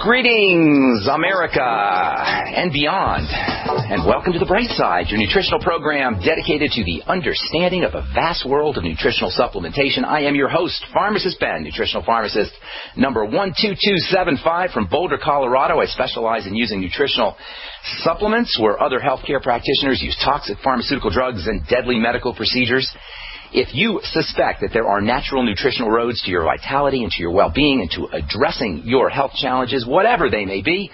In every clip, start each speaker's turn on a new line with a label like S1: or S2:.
S1: Greetings, America, and beyond, and welcome to The Bright Side, your nutritional program dedicated to the understanding of a vast world of nutritional supplementation. I am your host, Pharmacist Ben, nutritional pharmacist number 12275 from Boulder, Colorado. I specialize in using nutritional supplements where other healthcare practitioners use toxic pharmaceutical drugs and deadly medical procedures. If you suspect that there are natural nutritional roads to your vitality and to your well-being and to addressing your health challenges, whatever they may be,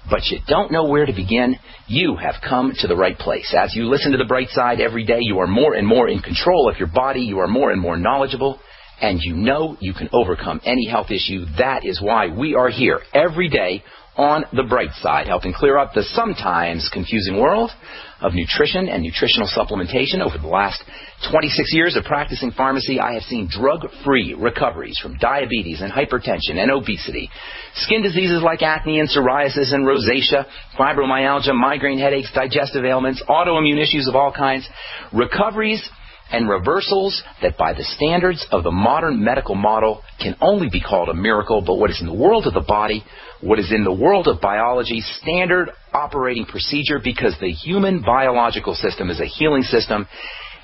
S1: but you don't know where to begin, you have come to the right place. As you listen to The Bright Side every day, you are more and more in control of your body, you are more and more knowledgeable, and you know you can overcome any health issue. That is why we are here every day on The Bright Side, helping clear up the sometimes confusing world of nutrition and nutritional supplementation. Over the last 26 years of practicing pharmacy, I have seen drug-free recoveries from diabetes and hypertension and obesity, skin diseases like acne and psoriasis and rosacea, fibromyalgia, migraine headaches, digestive ailments, autoimmune issues of all kinds, recoveries and reversals that by the standards of the modern medical model can only be called a miracle, but what is in the world of the body, what is in the world of biology, standard operating procedure, because the human biological system is a healing system.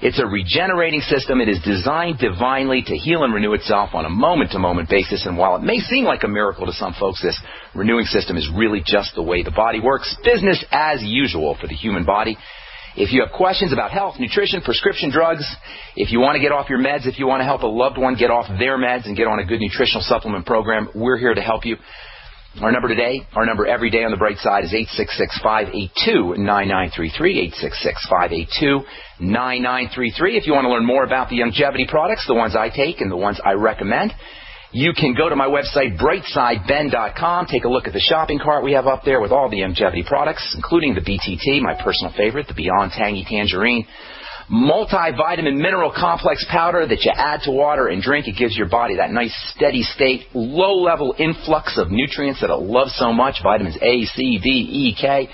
S1: It's a regenerating system. It is designed divinely to heal and renew itself on a moment-to-moment basis, and while it may seem like a miracle to some folks, this renewing system is really just the way the body works. Business as usual for the human body. If you have questions about health, nutrition, prescription drugs, if you want to get off your meds, if you want to help a loved one get off their meds and get on a good nutritional supplement program, we're here to help you. Our number today, our number every day on The Bright Side is 866-582-9933, 866-582-9933. If you want to learn more about the longevity products, the ones I take and the ones I recommend, you can go to my website, brightsideben.com. Take a look at the shopping cart we have up there with all the longevity products, including the BTT, my personal favorite, the Beyond Tangy Tangerine multivitamin mineral complex powder that you add to water and drink. It gives your body that nice steady state, low-level influx of nutrients that it loves so much, vitamins A, C, D, E, K.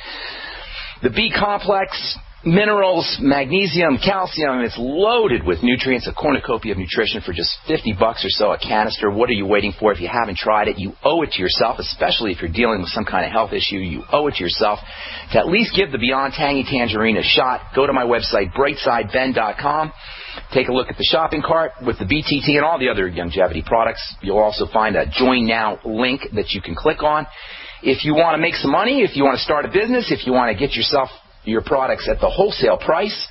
S1: The B complex, minerals, magnesium, calcium, it's loaded with nutrients, a cornucopia of nutrition for just $50 or so a canister. What are you waiting for? If you haven't tried it, you owe it to yourself, especially if you're dealing with some kind of health issue. You owe it to yourself to at least give the Beyond Tangy Tangerine a shot. Go to my website, brightsideben.com. Take a look at the shopping cart with the BTT and all the other longevity products. You'll also find a Join Now link that you can click on. If you want to make some money, if you want to start a business, if you want to get yourself your products at the wholesale price,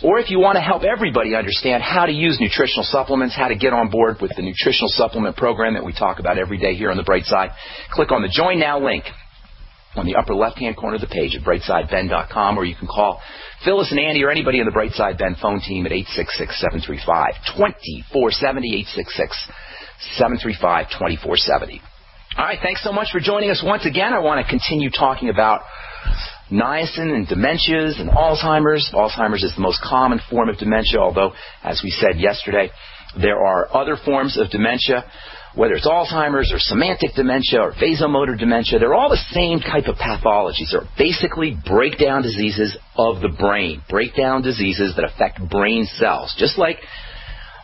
S1: or if you want to help everybody understand how to use nutritional supplements, how to get on board with the nutritional supplement program that we talk about every day here on The Bright Side, click on the Join Now link on the upper left-hand corner of the page at brightsideben.com, or you can call Phyllis and Andy or anybody in the Bright Side Ben phone team at 866-735-2470, 866-735-2470. All right, thanks so much for joining us once again. I want to continue talking about niacin and dementias and Alzheimer's. Alzheimer's is the most common form of dementia, although, as we said yesterday, there are other forms of dementia, whether it's Alzheimer's or semantic dementia or vasomotor dementia. They're all the same type of pathologies. They're basically breakdown diseases of the brain, breakdown diseases that affect brain cells, just like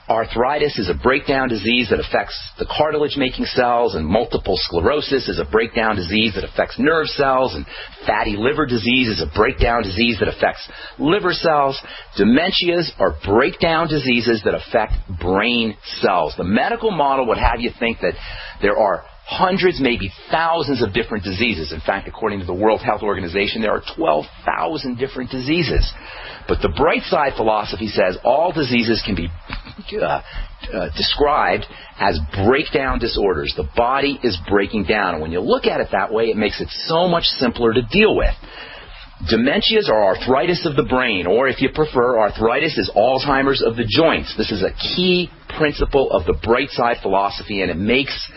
S1: arthritis is a breakdown disease that affects the cartilage-making cells, and multiple sclerosis is a breakdown disease that affects nerve cells, and fatty liver disease is a breakdown disease that affects liver cells. Dementias are breakdown diseases that affect brain cells. The medical model would have you think that there are hundreds, maybe thousands of different diseases. In fact, according to the World Health Organization, there are 12,000 different diseases. But the Bright Side philosophy says all diseases can be described as breakdown disorders. The body is breaking down. And when you look at it that way, it makes it so much simpler to deal with. Dementias are arthritis of the brain, or if you prefer, arthritis is Alzheimer's of the joints. This is a key principle of the Bright Side philosophy, and it makes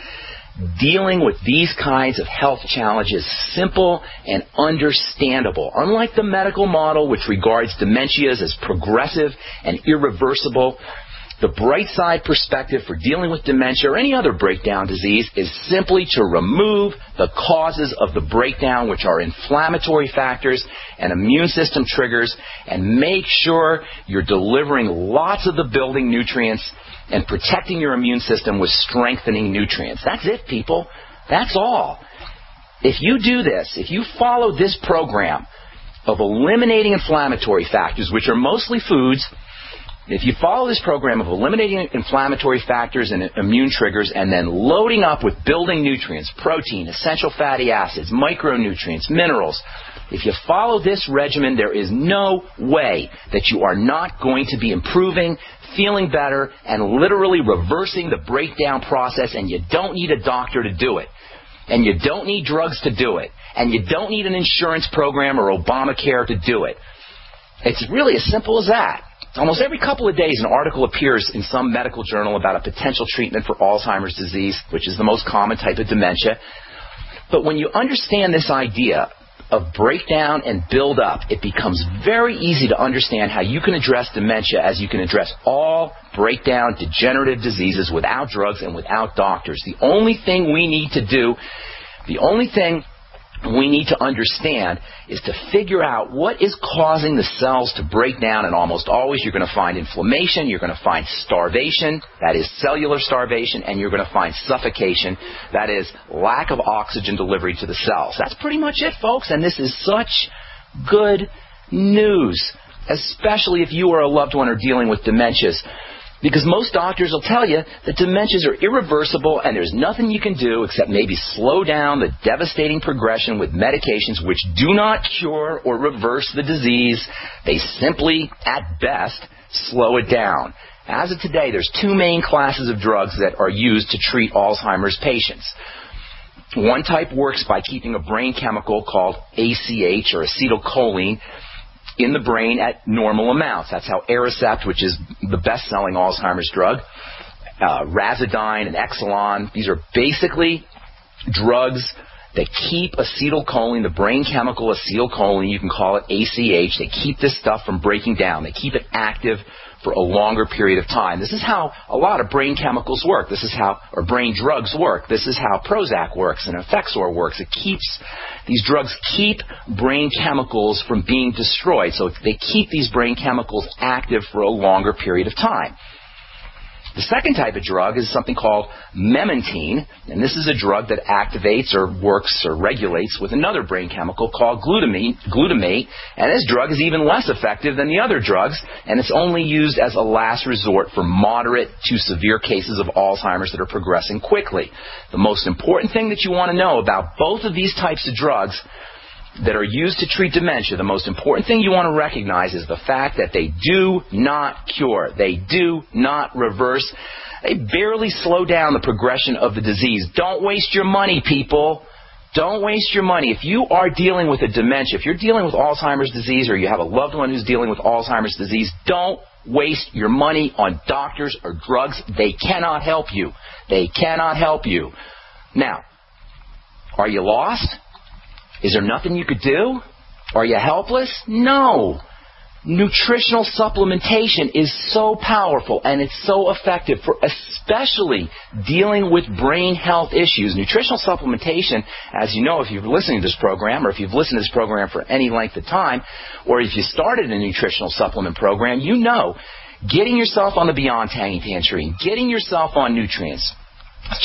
S1: dealing with these kinds of health challenges simple and understandable. Unlike the medical model, which regards dementias as progressive and irreversible, The bright side perspective for dealing with dementia or any other breakdown disease is simply to remove the causes of the breakdown, which are inflammatory factors and immune system triggers, and make sure you're delivering lots of the building nutrients and protecting your immune system with strengthening nutrients. That's it, people. That's all. If you do this, if you follow this program of eliminating inflammatory factors, which are mostly foods, if you follow this program of eliminating inflammatory factors and immune triggers and then loading up with building nutrients, protein, essential fatty acids, micronutrients, minerals, if you follow this regimen, there is no way that you are not going to be improving, feeling better, and literally reversing the breakdown process, and you don't need a doctor to do it. And you don't need drugs to do it. And you don't need an insurance program or Obamacare to do it. It's really as simple as that. Almost every couple of days, an article appears in some medical journal about a potential treatment for Alzheimer's disease, which is the most common type of dementia. But when you understand this idea of breakdown and build up, it becomes very easy to understand how you can address dementia as you can address all breakdown degenerative diseases without drugs and without doctors. The only thing we need to do, the only thing we need to understand is to figure out what is causing the cells to break down, and almost always you're going to find inflammation, you're going to find starvation, that is cellular starvation, and you're going to find suffocation, that is lack of oxygen delivery to the cells. That's pretty much it, folks, and this is such good news, especially if you or a loved one are dealing with dementias. Because most doctors will tell you that dementias are irreversible and there's nothing you can do except maybe slow down the devastating progression with medications which do not cure or reverse the disease. They simply, at best, slow it down. As of today, there's two main classes of drugs that are used to treat Alzheimer's patients. One type works by keeping a brain chemical called ACH, or acetylcholine, in the brain at normal amounts. That's how Aricept, which is the best-selling Alzheimer's drug, Razidine and Exelon, these are basically drugs that keep acetylcholine, the brain chemical acetylcholine, you can call it ACH, they keep this stuff from breaking down. They keep it active for a longer period of time. This is how a lot of brain chemicals work. This is how, or brain drugs work. This is how Prozac works and Effexor works. These drugs keep brain chemicals from being destroyed. So they keep these brain chemicals active for a longer period of time. The second type of drug is something called memantine, and this is a drug that activates or works or regulates with another brain chemical called glutamate, and this drug is even less effective than the other drugs, and it's only used as a last resort for moderate to severe cases of Alzheimer's that are progressing quickly. The most important thing that you want to know about both of these types of drugs that are used to treat dementia, the most important thing you want to recognize is the fact that they do not cure. They do not reverse. They barely slow down the progression of the disease. Don't waste your money, people. Don't waste your money. If you are dealing with a dementia, if you're dealing with Alzheimer's disease or you have a loved one who's dealing with Alzheimer's disease, don't waste your money on doctors or drugs. They cannot help you. They cannot help you. Now, are you lost? Is there nothing you could do? Are you helpless? No. Nutritional supplementation is so powerful and it's so effective for especially dealing with brain health issues. Nutritional supplementation, as you know, if you're listening to this program or if you've listened to this program for any length of time, or if you started a nutritional supplement program, you know getting yourself on the Beyond Tangy Pantry, getting yourself on nutrients,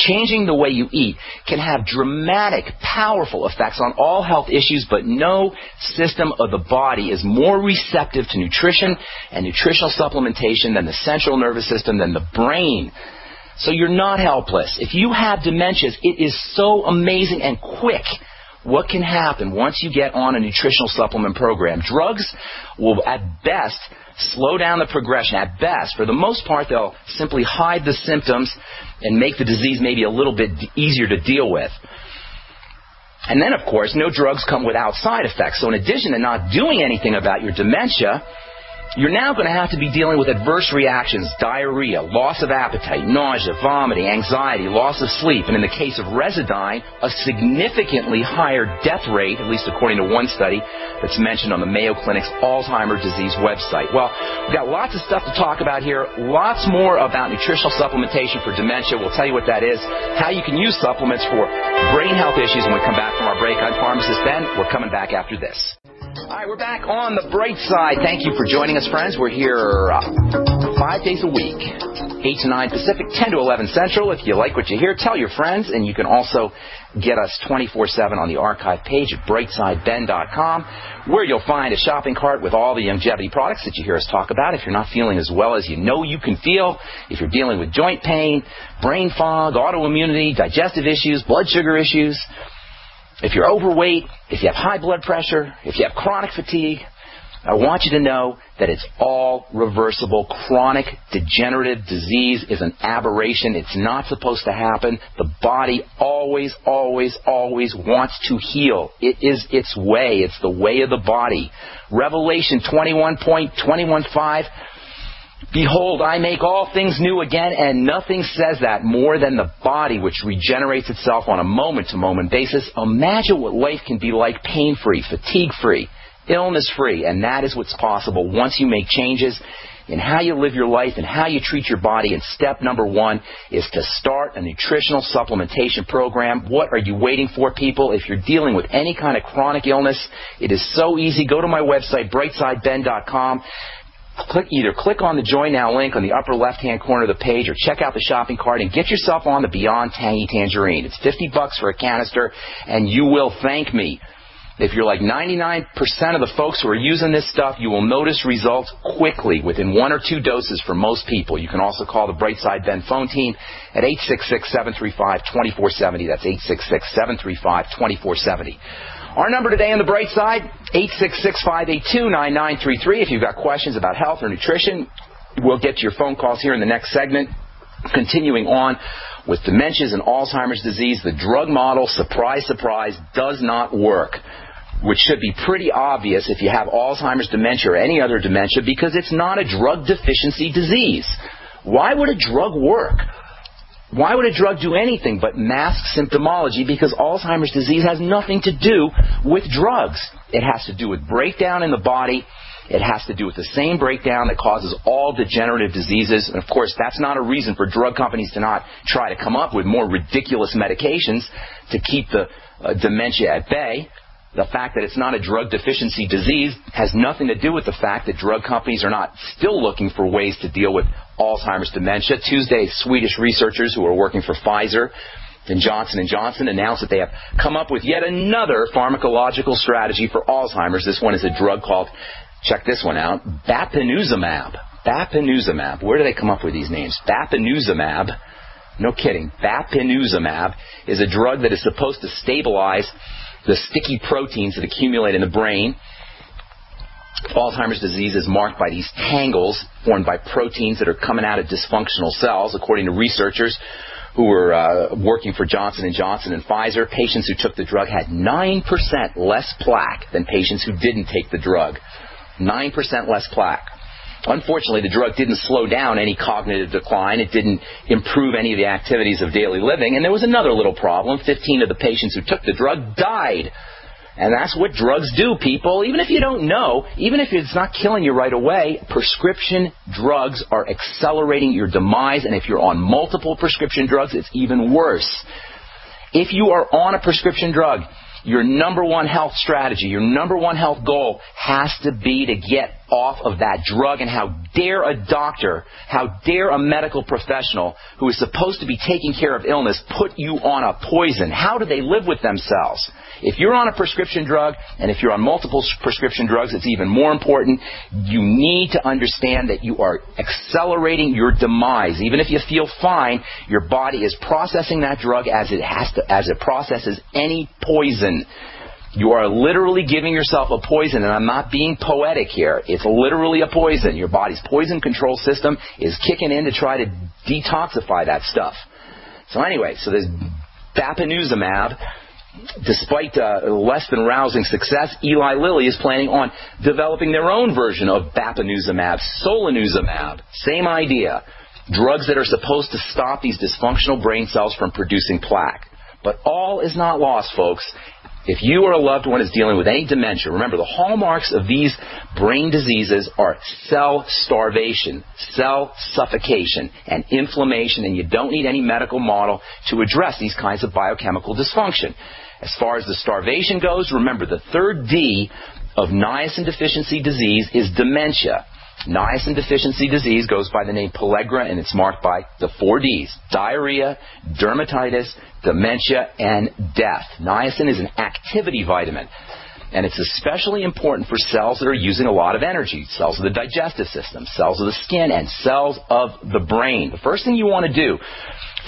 S1: changing the way you eat can have dramatic, powerful effects on all health issues, but no system of the body is more receptive to nutrition and nutritional supplementation than the central nervous system, than the brain. So you're not helpless. If you have dementias, it is so amazing and quick what can happen once you get on a nutritional supplement program. Drugs will, at best, slow down the progression. At best, for the most part, they'll simply hide the symptoms and make the disease maybe a little bit easier to deal with. And then, of course, no drugs come without side effects. So in addition to not doing anything about your dementia, you're now going to have to be dealing with adverse reactions, diarrhea, loss of appetite, nausea, vomiting, anxiety, loss of sleep, and in the case of Residine, a significantly higher death rate, at least according to one study that's mentioned on the Mayo Clinic's Alzheimer's disease website. Well, we've got lots of stuff to talk about here, lots more about nutritional supplementation for dementia. We'll tell you what that is, how you can use supplements for brain health issues when we come back from our break. I'm Pharmacist Ben. We're coming back after this. All right, we're back on the bright side. Thank you for joining us, friends. We're here 5 days a week, 8 to 9 Pacific, 10 to 11 Central. If you like what you hear, tell your friends. And you can also get us 24/7 on the archive page at brightsideben.com, where you'll find a shopping cart with all the longevity products that you hear us talk about. If you're not feeling as well as you know you can feel, if you're dealing with joint pain, brain fog, autoimmunity, digestive issues, blood sugar issues, if you're overweight, if you have high blood pressure, if you have chronic fatigue, I want you to know that it's all reversible. Chronic degenerative disease is an aberration. It's not supposed to happen. The body always, always, always wants to heal. It is its way. It's the way of the body. Revelation 21.21.5. Behold, I make all things new again, and nothing says that more than the body, which regenerates itself on a moment-to-moment basis. Imagine what life can be like pain-free, fatigue-free, illness-free, and that is what's possible once you make changes in how you live your life and how you treat your body. And step number one is to start a nutritional supplementation program. What are you waiting for, people? If you're dealing with any kind of chronic illness, it is so easy. Go to my website, brightsideben.com. Either click on the Join Now link on the upper left-hand corner of the page, or check out the shopping cart and get yourself on the Beyond Tangy Tangerine. It's $50 for a canister, and you will thank me. If you're like 99% of the folks who are using this stuff, you will notice results quickly within 1 or 2 doses for most people. You can also call the Brightside Ben phone team at 866-735-2470. That's 866-735-2470. Our number today on the bright side, 866-582-9933. If you've got questions about health or nutrition, we'll get to your phone calls here in the next segment. Continuing on with dementias and Alzheimer's disease, the drug model, surprise, surprise, does not work, which should be pretty obvious if you have Alzheimer's dementia or any other dementia, because it's not a drug deficiency disease. Why would a drug work? Why would a drug do anything but mask symptomology? Because Alzheimer's disease has nothing to do with drugs. It has to do with breakdown in the body. It has to do with the same breakdown that causes all degenerative diseases. And, of course, that's not a reason for drug companies to not try to come up with more ridiculous medications to keep the dementia at bay. The fact that it's not a drug deficiency disease has nothing to do with the fact that drug companies are not still looking for ways to deal with Alzheimer's dementia. Tuesday, Swedish researchers who are working for Pfizer and Johnson & Johnson announced that they have come up with yet another pharmacological strategy for Alzheimer's. This one is a drug called, check this one out, bapineuzumab. Bapineuzumab. Where do they come up with these names? Bapineuzumab. No kidding. Bapineuzumab is a drug that is supposed to stabilize the sticky proteins that accumulate in the brain. Alzheimer's disease is marked by these tangles formed by proteins that are coming out of dysfunctional cells, according to researchers who were working for Johnson & Johnson and Pfizer. Patients who took the drug had 9% less plaque than patients who didn't take the drug. 9% less plaque. Unfortunately, the drug didn't slow down any cognitive decline. It didn't improve any of the activities of daily living. And there was another little problem. 15 of the patients who took the drug died. And that's what drugs do, people. Even if you don't know, even if it's not killing you right away, prescription drugs are accelerating your demise. And if you're on multiple prescription drugs, it's even worse. If you are on a prescription drug, your number one health strategy, your number one health goal has to be to get off of that drug. And how dare a doctor, how dare a medical professional who is supposed to be taking care of illness put you on a poison? How do they live with themselves? If you're on a prescription drug, and if you're on multiple prescription drugs, it's even more important. You need to understand that you are accelerating your demise. Even if you feel fine, your body is processing that drug as it processes any poison. You are literally giving yourself a poison, and I'm not being poetic here. It's literally a poison. Your body's poison control system is kicking in to try to detoxify that stuff. So anyway, so there's bapineuzumab. Despite less than rousing success, Eli Lilly is planning on developing their own version of bapineuzumab, solanezumab. Same idea. Drugs that are supposed to stop these dysfunctional brain cells from producing plaque. But all is not lost, folks. If you or a loved one is dealing with any dementia, remember the hallmarks of these brain diseases are cell starvation, cell suffocation, and inflammation, and you don't need any medical model to address these kinds of biochemical dysfunction. As far as the starvation goes, remember the third D of niacin deficiency disease is dementia. Niacin deficiency disease goes by the name pellagra, and it's marked by the 4 Ds: diarrhea, dermatitis, dementia, and death. Niacin is an activity vitamin, and it's especially important for cells that are using a lot of energy, cells of the digestive system, cells of the skin, and cells of the brain. The first thing you want to do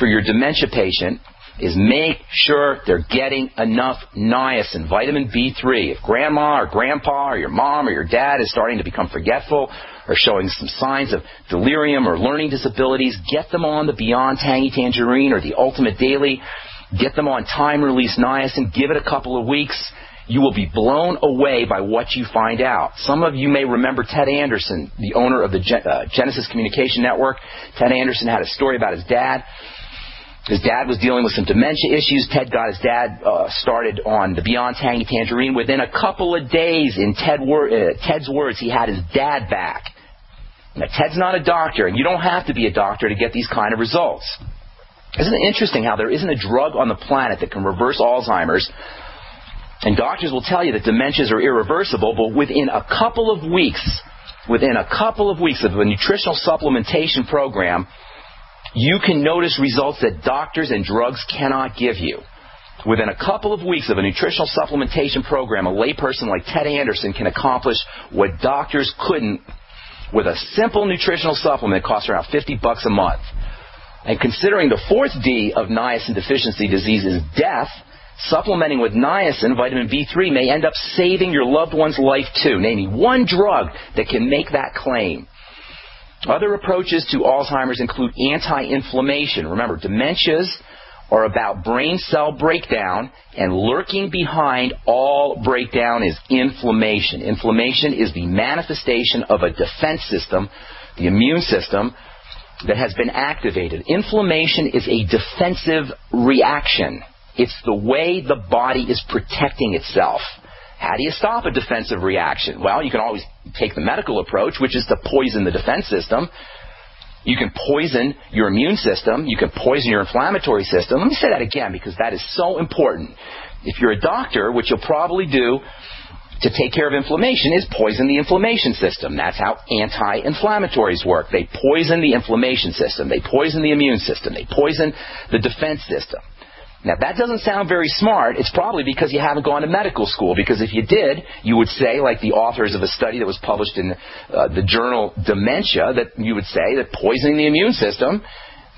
S1: for your dementia patient is make sure they're getting enough niacin, vitamin B3. If grandma or grandpa or your mom or your dad is starting to become forgetful or showing some signs of delirium or learning disabilities, get them on the Beyond Tangy Tangerine or the Ultimate Daily. Get them on time-release niacin. Give it a couple of weeks. You will be blown away by what you find out. Some of you may remember Ted Anderson, the owner of the Genesis Communication Network. Ted Anderson had a story about his dad. His dad was dealing with some dementia issues. Ted got his dad started on the Beyond Tangy Tangerine. Within a couple of days, in Ted's words, he had his dad back. Now, Ted's not a doctor, and you don't have to be a doctor to get these kind of results. Isn't it interesting how there isn't a drug on the planet that can reverse Alzheimer's? And doctors will tell you that dementias are irreversible, but within a couple of weeks of a nutritional supplementation program, you can notice results that doctors and drugs cannot give you. Within a couple of weeks of a nutritional supplementation program, a layperson like Ted Anderson can accomplish what doctors couldn't with a simple nutritional supplement that costs around $50 a month. And considering the 4th D of niacin deficiency disease is death, supplementing with niacin, vitamin B3, may end up saving your loved one's life too. Name me one drug that can make that claim. Other approaches to Alzheimer's include anti-inflammation. Remember, dementias are about brain cell breakdown, and lurking behind all breakdown is inflammation. Inflammation is the manifestation of a defense system, the immune system, that has been activated. Inflammation is a defensive reaction. It's the way the body is protecting itself. How do you stop a defensive reaction? Well, you can always take the medical approach, which is to poison the defense system. You can poison your immune system. You can poison your inflammatory system. Let me say that again because that is so important. If you're a doctor, what you'll probably do to take care of inflammation is poison the inflammation system. That's how anti-inflammatories work. They poison the inflammation system. They poison the immune system. They poison the defense system. Now, if that doesn't sound very smart, it's probably because you haven't gone to medical school. Because if you did, you would say, like the authors of a study that was published in the journal Dementia, that you would say that poisoning the immune system,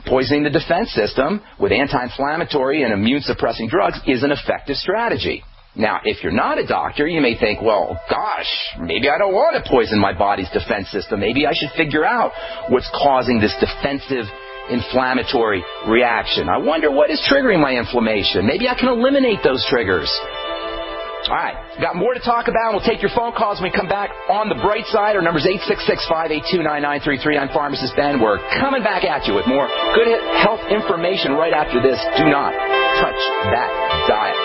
S1: poisoning the defense system with anti-inflammatory and immune-suppressing drugs is an effective strategy. Now, if you're not a doctor, you may think, well, gosh, maybe I don't want to poison my body's defense system. Maybe I should figure out what's causing this defensive inflammatory reaction. I wonder what is triggering my inflammation. Maybe I can eliminate those triggers. All right, got more to talk about. We'll take your phone calls when we come back on the bright side. Our number's 866-582-9933. I'm Pharmacist Ben. We're coming back at you with more good health information right after this. Do not touch that dial.